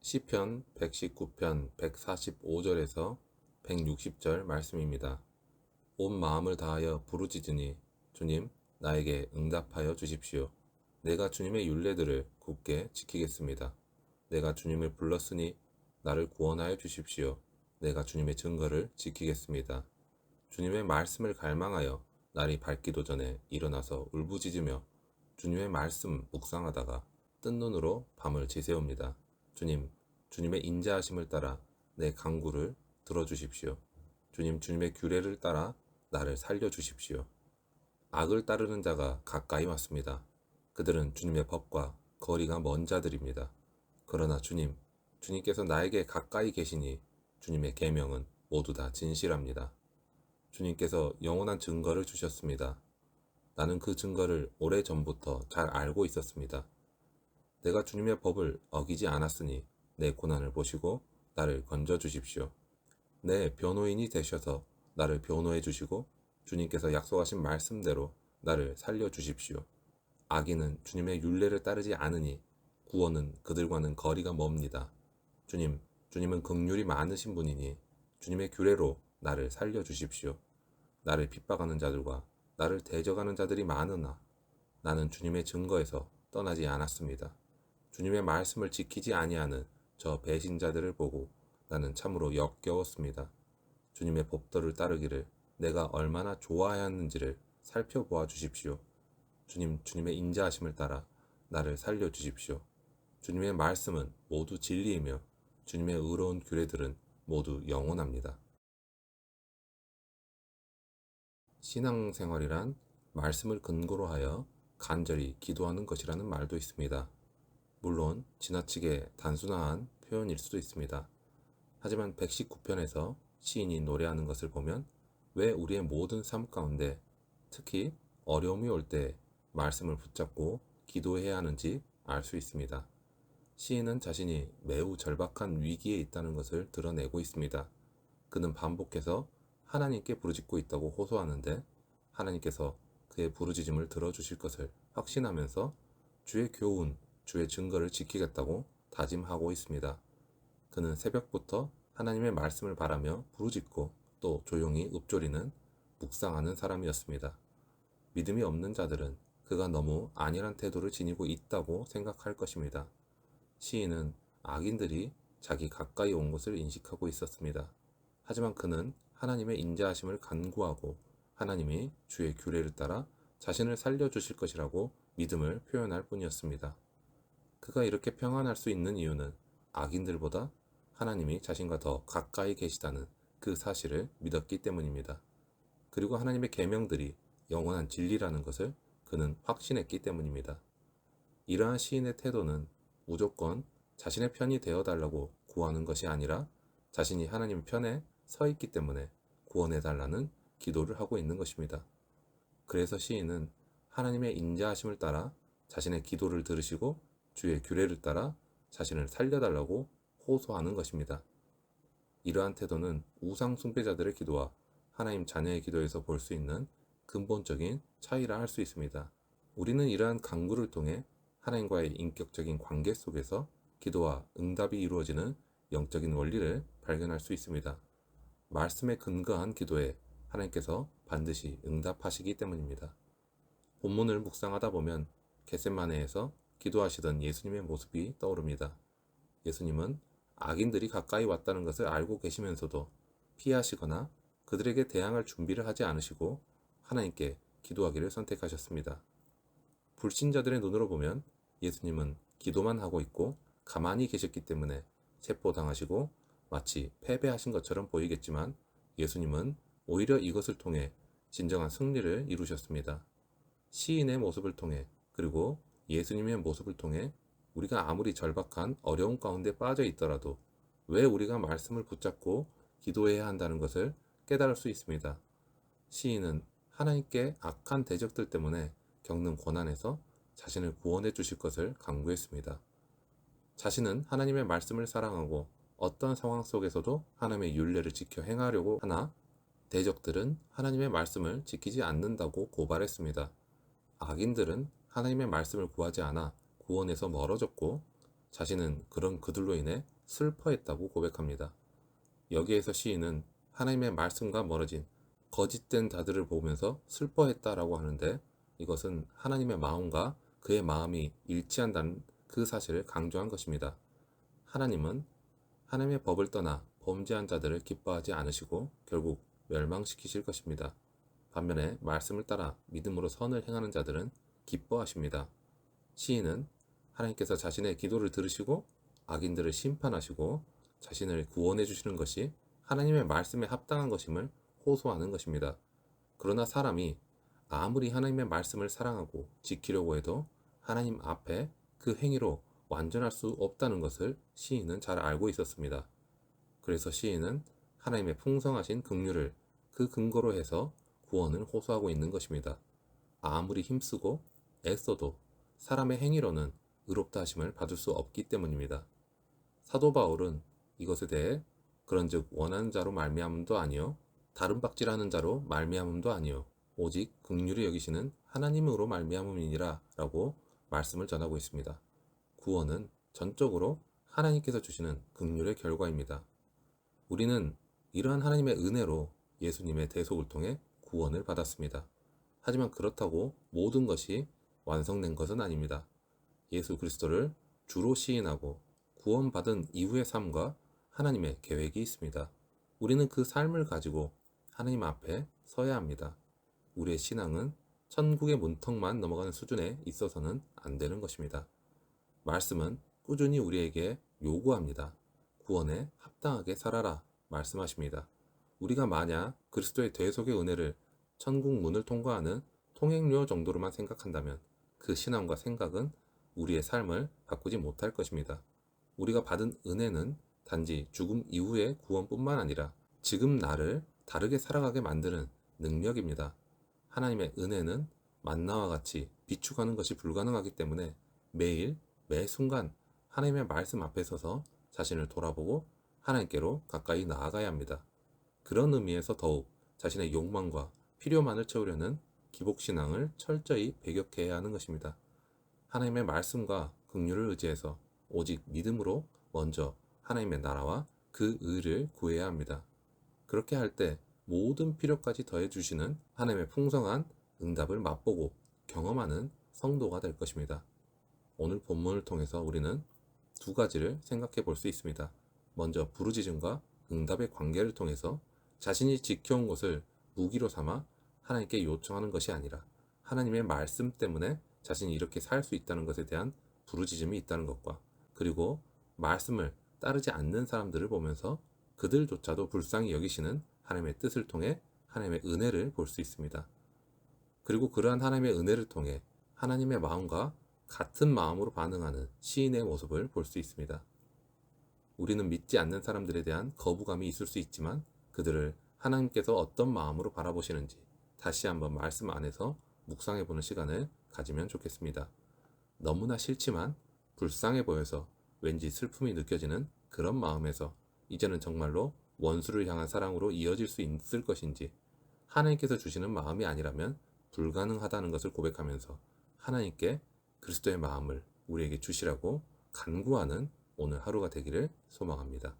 시편 119편 145절에서 160절 말씀입니다. 온 마음을 다하여 부르짖으니 주님 나에게 응답하여 주십시오. 내가 주님의 율례들을 굳게 지키겠습니다. 내가 주님을 불렀으니 나를 구원하여 주십시오. 내가 주님의 증거를 지키겠습니다. 주님의 말씀을 갈망하여 날이 밝기도 전에 일어나서 울부짖으며 주님의 말씀 묵상하다가 뜬 눈으로 밤을 지새웁니다. 주님의 인자하심을 따라 내 간구를 들어주십시오. 주님의 규례를 따라 나를 살려주십시오. 악을 따르는 자가 가까이 왔습니다. 그들은 주님의 법과 거리가 먼 자들입니다. 그러나 주님께서 나에게 가까이 계시니 주님의 계명은 모두 다 진실합니다. 주님께서 영원한 증거를 주셨습니다. 나는 그 증거를 오래전부터 잘 알고 있었습니다. 내가 주님의 법을 어기지 않았으니 내 고난을 보시고 나를 건져 주십시오. 내 변호인이 되셔서 나를 변호해 주시고 주님께서 약속하신 말씀대로 나를 살려 주십시오. 악인은 주님의 율례를 따르지 않으니 구원은 그들과는 거리가 멉니다. 주님은 긍휼이 많으신 분이니 주님의 규례로 나를 살려 주십시오. 나를 핍박하는 자들과 나를 대적하는 자들이 많으나 나는 주님의 증거에서 떠나지 않았습니다. 주님의 말씀을 지키지 아니하는 저 배신자들을 보고 나는 참으로 역겨웠습니다. 주님의 법도를 따르기를 내가 얼마나 좋아하였는지를 살펴보아 주십시오. 주님의 인자하심을 따라 나를 살려 주십시오. 주님의 말씀은 모두 진리이며 주님의 의로운 규례들은 모두 영원합니다. 신앙생활이란 말씀을 근거로 하여 간절히 기도하는 것이라는 말도 있습니다. 물론 지나치게 단순한 표현일 수도 있습니다. 하지만 119편에서 시인이 노래하는 것을 보면 왜 우리의 모든 삶 가운데 특히 어려움이 올 때 말씀을 붙잡고 기도해야 하는지 알 수 있습니다. 시인은 자신이 매우 절박한 위기에 있다는 것을 드러내고 있습니다. 그는 반복해서 하나님께 부르짖고 있다고 호소하는데 하나님께서 그의 부르짖음을 들어주실 것을 확신하면서 주의 교훈, 주의 증거를 지키겠다고 다짐하고 있습니다. 그는 새벽부터 하나님의 말씀을 바라며 부르짖고 또 조용히 읊조리는 묵상하는 사람이었습니다. 믿음이 없는 자들은 그가 너무 안일한 태도를 지니고 있다고 생각할 것입니다. 시인은 악인들이 자기 가까이 온 것을 인식하고 있었습니다. 하지만 그는 하나님의 인자하심을 간구하고 하나님이 주의 규례를 따라 자신을 살려주실 것이라고 믿음을 표현할 뿐이었습니다. 그가 이렇게 평안할 수 있는 이유는 악인들보다 하나님이 자신과 더 가까이 계시다는 그 사실을 믿었기 때문입니다. 그리고 하나님의 계명들이 영원한 진리라는 것을 그는 확신했기 때문입니다. 이러한 시인의 태도는 무조건 자신의 편이 되어달라고 구하는 것이 아니라 자신이 하나님 편에 서 있기 때문에 구원해달라는 기도를 하고 있는 것입니다. 그래서 시인은 하나님의 인자하심을 따라 자신의 기도를 들으시고 주의 규례를 따라 자신을 살려달라고 호소하는 것입니다. 이러한 태도는 우상 숭배자들의 기도와 하나님 자녀의 기도에서 볼 수 있는 근본적인 차이라 할 수 있습니다. 우리는 이러한 간구를 통해 하나님과의 인격적인 관계 속에서 기도와 응답이 이루어지는 영적인 원리를 발견할 수 있습니다. 말씀에 근거한 기도에 하나님께서 반드시 응답하시기 때문입니다. 본문을 묵상하다 보면 겟세마네에서 기도하시던 예수님의 모습이 떠오릅니다. 예수님은 악인들이 가까이 왔다는 것을 알고 계시면서도 피하시거나 그들에게 대항할 준비를 하지 않으시고 하나님께 기도하기를 선택하셨습니다. 불신자들의 눈으로 보면 예수님은 기도만 하고 있고 가만히 계셨기 때문에 체포당하시고 마치 패배하신 것처럼 보이겠지만 예수님은 오히려 이것을 통해 진정한 승리를 이루셨습니다. 시인의 모습을 통해 그리고 예수님의 모습을 통해 우리가 아무리 절박한 어려움 가운데 빠져 있더라도 왜 우리가 말씀을 붙잡고 기도해야 한다는 것을 깨달을 수 있습니다. 시인은 하나님께 악한 대적들 때문에 겪는 고난에서 자신을 구원해 주실 것을 간구했습니다. 자신은 하나님의 말씀을 사랑하고 어떤 상황 속에서도 하나님의 율례를 지켜 행하려고 하나 대적들은 하나님의 말씀을 지키지 않는다고 고발했습니다. 악인들은 하나님의 말씀을 구하지 않아 구원에서 멀어졌고 자신은 그런 그들로 인해 슬퍼했다고 고백합니다. 여기에서 시인은 하나님의 말씀과 멀어진 거짓된 자들을 보면서 슬퍼했다라고 하는데, 이것은 하나님의 마음과 그의 마음이 일치한다는 그 사실을 강조한 것입니다. 하나님은 하나님의 법을 떠나 범죄한 자들을 기뻐하지 않으시고 결국 멸망시키실 것입니다. 반면에 말씀을 따라 믿음으로 선을 행하는 자들은 기뻐하십니다. 시인은 하나님께서 자신의 기도를 들으시고 악인들을 심판하시고 자신을 구원해 주시는 것이 하나님의 말씀에 합당한 것임을 호소하는 것입니다. 그러나 사람이 아무리 하나님의 말씀을 사랑하고 지키려고 해도 하나님 앞에 그 행위로 완전할 수 없다는 것을 시인은 잘 알고 있었습니다. 그래서 시인은 하나님의 풍성하신 긍휼을 그 근거로 해서 구원을 호소하고 있는 것입니다. 아무리 힘쓰고 애써도 사람의 행위로는 의롭다 하심을 받을 수 없기 때문입니다. 사도 바울은 이것에 대해 그런즉 원하는 자로 말미암음도 아니요 다른 박질하는 자로 말미암음도 아니요 오직 긍휼히 여기시는 하나님으로 말미암음이니라 라고 말씀을 전하고 있습니다. 구원은 전적으로 하나님께서 주시는 긍휼의 결과입니다. 우리는 이러한 하나님의 은혜로 예수님의 대속을 통해 구원을 받았습니다. 하지만 그렇다고 모든 것이 완성된 것은 아닙니다. 예수 그리스도를 주로 시인하고 구원받은 이후의 삶과 하나님의 계획이 있습니다. 우리는 그 삶을 가지고 하나님 앞에 서야 합니다. 우리의 신앙은 천국의 문턱만 넘어가는 수준에 있어서는 안 되는 것입니다. 말씀은 꾸준히 우리에게 요구합니다. 구원에 합당하게 살아라 말씀하십니다. 우리가 만약 그리스도의 대속의 은혜를 천국 문을 통과하는 통행료 정도로만 생각한다면 그 신앙과 생각은 우리의 삶을 바꾸지 못할 것입니다. 우리가 받은 은혜는 단지 죽음 이후의 구원뿐만 아니라 지금 나를 다르게 살아가게 만드는 능력입니다. 하나님의 은혜는 만나와 같이 비추가는 것이 불가능하기 때문에 매일 매 순간 하나님의 말씀 앞에 서서 자신을 돌아보고 하나님께로 가까이 나아가야 합니다. 그런 의미에서 더욱 자신의 욕망과 필요만을 채우려는 기복신앙을 철저히 배격해야 하는 것입니다. 하나님의 말씀과 긍휼을 의지해서 오직 믿음으로 먼저 하나님의 나라와 그 의를 구해야 합니다. 그렇게 할 때 모든 필요까지 더해 주시는 하나님의 풍성한 응답을 맛보고 경험하는 성도가 될 것입니다. 오늘 본문을 통해서 우리는 두 가지를 생각해 볼 수 있습니다. 먼저 부르짖음과 응답의 관계를 통해서 자신이 지켜온 것을 무기로 삼아 하나님께 요청하는 것이 아니라 하나님의 말씀 때문에 자신이 이렇게 살 수 있다는 것에 대한 부르짖음이 있다는 것과, 그리고 말씀을 따르지 않는 사람들을 보면서 그들조차도 불쌍히 여기시는 하나님의 뜻을 통해 하나님의 은혜를 볼 수 있습니다. 그리고 그러한 하나님의 은혜를 통해 하나님의 마음과 같은 마음으로 반응하는 시인의 모습을 볼 수 있습니다. 우리는 믿지 않는 사람들에 대한 거부감이 있을 수 있지만 그들을 하나님께서 어떤 마음으로 바라보시는지 다시 한번 말씀 안에서 묵상해보는 시간을 가지면 좋겠습니다. 너무나 싫지만 불쌍해 보여서 왠지 슬픔이 느껴지는 그런 마음에서 이제는 정말로 원수를 향한 사랑으로 이어질 수 있을 것인지, 하나님께서 주시는 마음이 아니라면 불가능하다는 것을 고백하면서 하나님께 그리스도의 마음을 우리에게 주시라고 간구하는 오늘 하루가 되기를 소망합니다.